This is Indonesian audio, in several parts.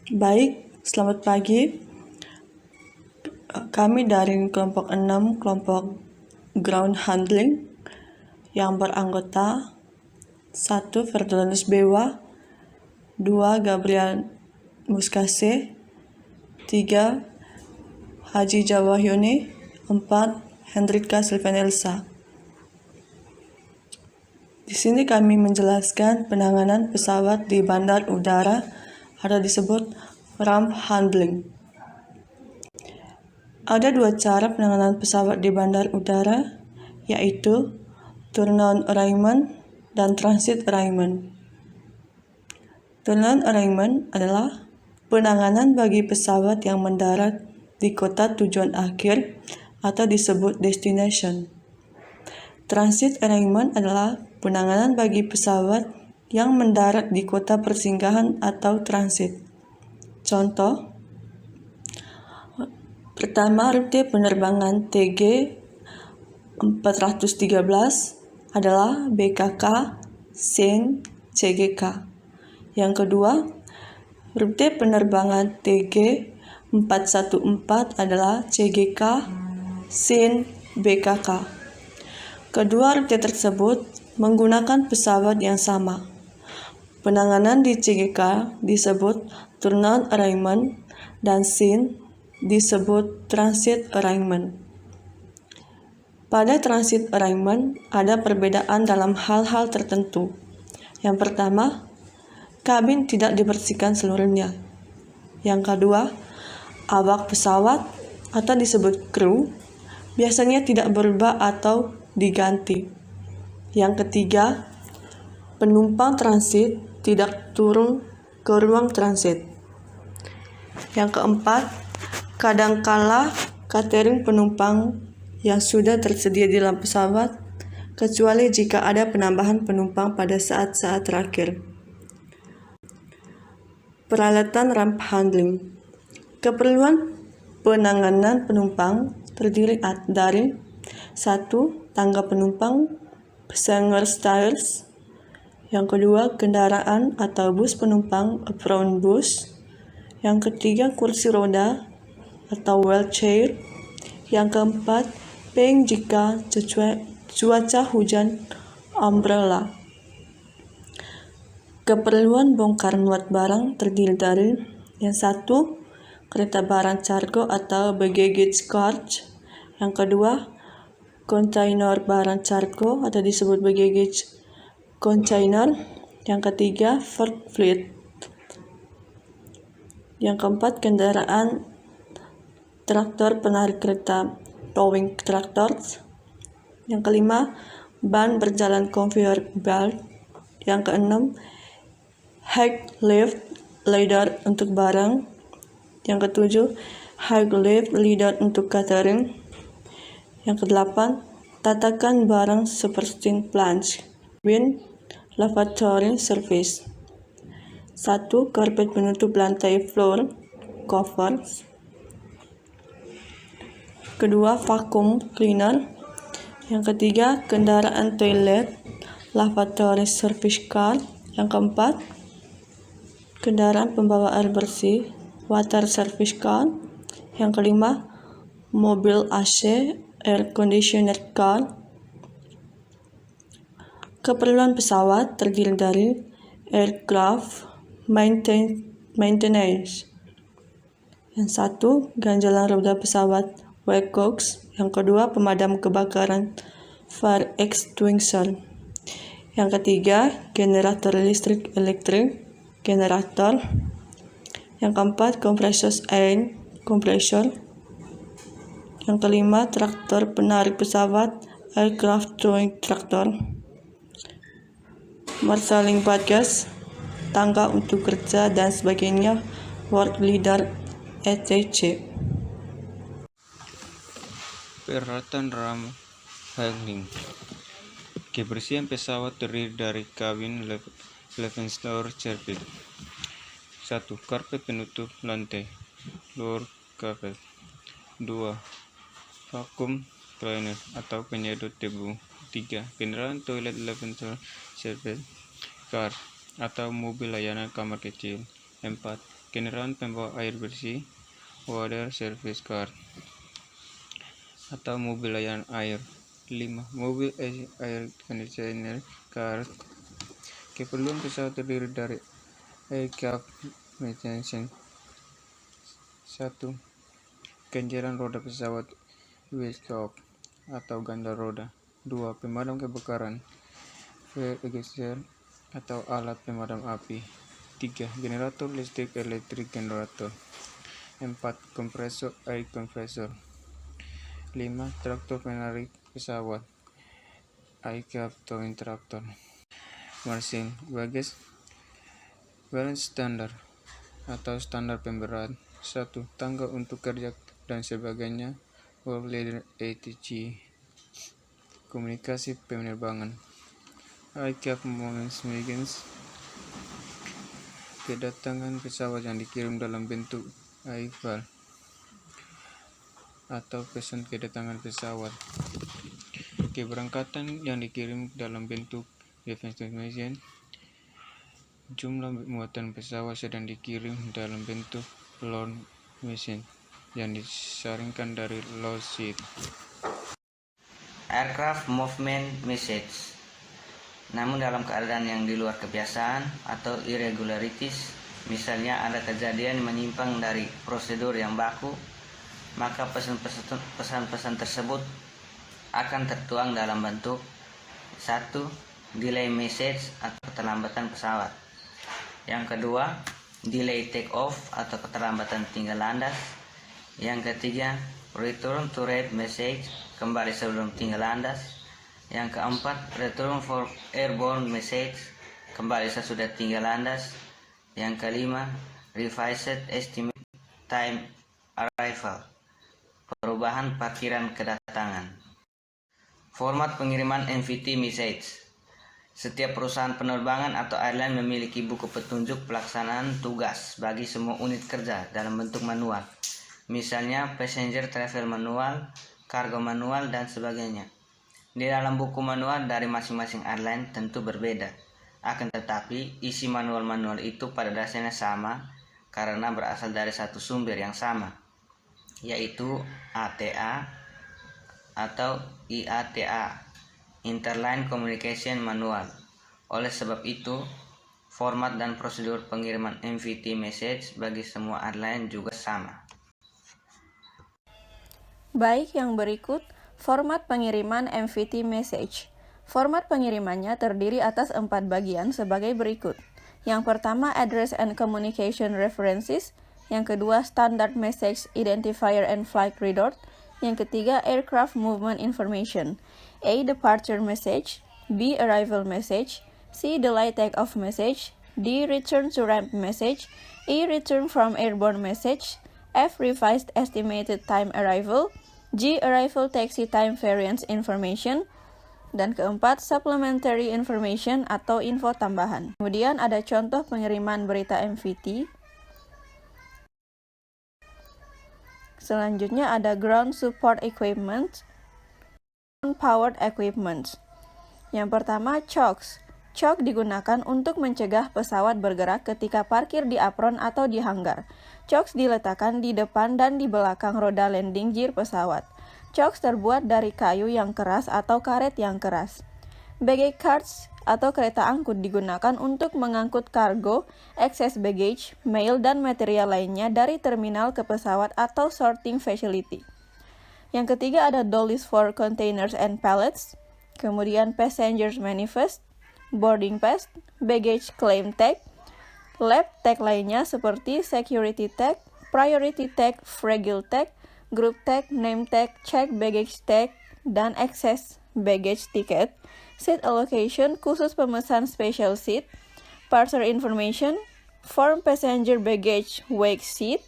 Baik, selamat pagi. Kami dari kelompok 6, kelompok ground handling yang beranggota 1. Ferdinand Bewa, 2. Gabriel Muskase, 3. Haji Jawahyuni, 4. Hendrika Silvanelsa. Di sini kami menjelaskan penanganan pesawat di bandar udara atau disebut ramp handling. Ada 2 cara penanganan pesawat di bandar udara, yaitu turn-on arrangement dan transit arrangement. Turn-on arrangement adalah penanganan bagi pesawat yang mendarat di kota tujuan akhir atau disebut destination. Transit arrangement adalah penanganan bagi pesawat yang mendarat di kota persinggahan atau transit. Contoh, pertama, rute penerbangan TG 413 adalah BKK Sen CGK. Yang kedua, rute penerbangan TG 414 adalah CGK Sen BKK. Kedua rute tersebut menggunakan pesawat yang sama. Penanganan di CGK disebut turn-on arrangement dan Sen disebut transit arrangement. Pada transit arrangement ada perbedaan dalam hal-hal tertentu. Yang pertama, kabin tidak dibersihkan seluruhnya. Yang kedua, awak pesawat atau disebut kru biasanya tidak berubah atau diganti. Yang ketiga, penumpang transit tidak turun ke ruang transit. Yang keempat, kadangkala catering penumpang yang sudah tersedia di dalam pesawat, kecuali jika ada penambahan penumpang pada saat-saat terakhir. Peralatan ramp handling. Keperluan penanganan penumpang terdiri dari 1. Tangga penumpang, passenger stairs. Yang kedua, kendaraan atau bus penumpang, apron bus. Yang ketiga, kursi roda atau wheelchair. Yang keempat, peng jika cuaca hujan, umbrella. Keperluan bongkar muat barang terdiri dari yang 1. Kereta barang cargo atau baggage carriage. Yang kedua, kontainer barang cargo atau disebut baggage container. Yang ketiga, forklift. Yang keempat, kendaraan traktor penarik kereta, towing tractors. Yang kelima, ban berjalan conveyor belt. Yang keenam, high lift ladder untuk barang. Yang ketujuh, high lift ladder untuk catering. Yang kedelapan, tatakan barang seperti plunge, wind, lavatory service. 1. Karpet penutup lantai floor, covers. Kedua, vacuum cleaner. Yang ketiga, kendaraan toilet, lavatory service car. Yang keempat, kendaraan pembawa air bersih, water service car. Yang kelima, mobil AC, air conditioner car. Keperluan pesawat terdiri dari aircraft maintenance. Yang 1. Ganjalan roda pesawat, wheelcocks. Yang kedua, pemadam kebakaran, fire extinguisher. Yang ketiga, generator listrik elektrik, generator. Yang keempat, kompresor air, kompresor. Yang kelima, traktor penarik pesawat, aircraft towing tractor. Marshalling podcast, tangga untuk kerja dan sebagainya, work leader, etc. Peralatan ramp handling. Kebersihan pesawat terdiri dari kabin, level store, carpet. 1. Karpet penutup lantai, floor carpet. 2. Vacuum cleaner atau penyedot debu. 3. Kendaraan toilet, lavatory service car atau mobil layanan kamar kecil. 4. kendaraan pembawa air bersih, water service car, atau mobil layanan air. 5. Mobil air conditioner car. Keperluan pesawat terdiri dari aircraft maintenance. 1. Ganjalan roda pesawat wheelscope atau ganda roda. 2. Pemadam kebakaran fire extinguisher atau alat pemadam api. 3. Generator listrik electric generator. 4. Kompresor air kompresor. 5. Traktor penarik pesawat aircraft towing tractor. Marching baggage balance standar atau standar pemberat. 1. Tangga untuk kerja dan sebagainya. Work Leader ATG. Komunikasi penerbangan. Aircraft Movement Mechanism. Kedatangan pesawat yang dikirim dalam bentuk arrival atau pesan kedatangan pesawat. Keberangkatan yang dikirim dalam bentuk destination. Jumlah muatan pesawat sedang dikirim dalam bentuk load machine yang disaringkan dari load sheet. Aircraft movement message. Namun dalam keadaan yang di luar kebiasaan atau irregularities, misalnya ada kejadian menyimpang dari prosedur yang baku, maka pesan-pesan tersebut akan tertuang dalam bentuk 1. Delay message atau keterlambatan pesawat. Yang kedua, delay take off atau keterlambatan tinggal landas. Yang ketiga, return to rate message, kembali sebelum tinggal landas. Yang keempat, return for airborne message, kembali sesudah tinggal landas. Yang kelima, revised estimate time arrival, perubahan parkiran kedatangan. Format pengiriman MVT message. Setiap perusahaan penerbangan atau airline memiliki buku petunjuk pelaksanaan tugas bagi semua unit kerja dalam bentuk manual. Misalnya passenger travel manual, cargo manual, dan sebagainya. Di dalam buku manual dari masing-masing airline tentu berbeda. Akan tetapi isi manual-manual itu pada dasarnya sama karena berasal dari satu sumber yang sama, yaitu ATA atau IATA, Interline Communication Manual. Oleh sebab itu, format dan prosedur pengiriman MVT message bagi semua airline juga sama. Baik, yang berikut format pengiriman MVT message. Format pengirimannya terdiri atas 4 bagian sebagai berikut. Yang pertama, address and communication references. Yang kedua, standard message identifier and flight record. Yang ketiga, aircraft movement information. A. Departure message. B. Arrival message. C. Delay takeoff message. D. Return to ramp message. E. Return from airborne message. F. Revised estimated time arrival. G. Arrival taxi time variance information. Dan keempat, supplementary information atau info tambahan. Kemudian ada contoh pengiriman berita MVT. Selanjutnya ada ground support equipment, powered equipment. Yang pertama, chokes. Choke digunakan untuk mencegah pesawat bergerak ketika parkir di apron atau di hanggar. Chokes diletakkan di depan dan di belakang roda landing gear pesawat. Chokes terbuat dari kayu yang keras atau karet yang keras. Baggage carts atau kereta angkut digunakan untuk mengangkut kargo, excess baggage, mail, dan material lainnya dari terminal ke pesawat atau sorting facility. Yang ketiga ada dollies for containers and pallets, kemudian passengers manifest, boarding pass, baggage claim tag, lab tag lainnya seperti security tag, priority tag, fragile tag, group tag, name tag, check baggage tag, dan excess baggage ticket, seat allocation khusus pemesan special seat, parcel information, form passenger baggage wake sheet,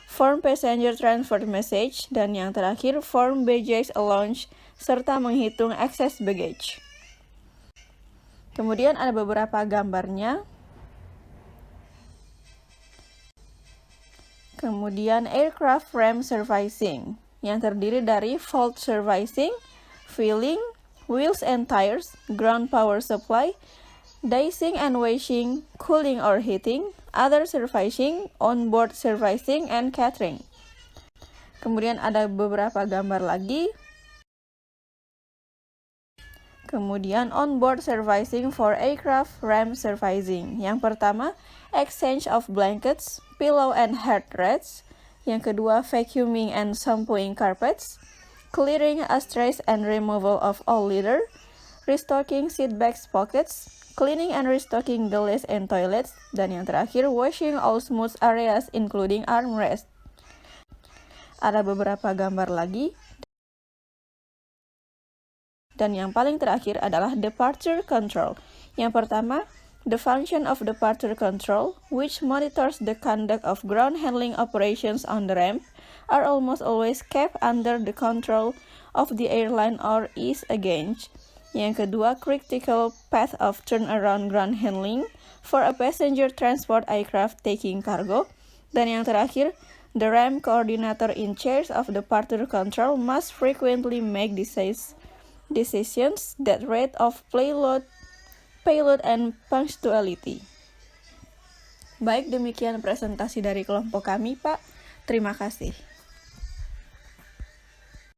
form passenger transfer message, dan yang terakhir form baggage allowance serta menghitung excess baggage. Kemudian ada beberapa gambarnya. Kemudian aircraft frame servicing yang terdiri dari fault servicing, filling, wheels and tires, ground power supply, dicing and washing, cooling or heating, other servicing, onboard servicing, and catering. Kemudian ada beberapa gambar lagi. Kemudian onboard servicing for aircraft ramp servicing. Yang pertama, exchange of blankets, pillow and headrests. Yang kedua, vacuuming and shampooing carpets, clearing ashtrays and removal of all litter, restocking seat bags pockets, cleaning and restocking gilets and toilets, dan yang terakhir, washing all smooth areas including armrest. Ada beberapa gambar lagi. Dan yang paling terakhir adalah departure control. Yang pertama, the function of departure control, which monitors the conduct of ground handling operations on the ramp, are almost always kept under the control of the airline or is against. Yang kedua, critical path of turnaround ground handling for a passenger transport aircraft taking cargo. Dan yang terakhir, the ramp coordinator in charge of departure control must frequently make decisions that rate of payload and punctuality. Baik, demikian presentasi dari kelompok kami, Pak. Terima kasih.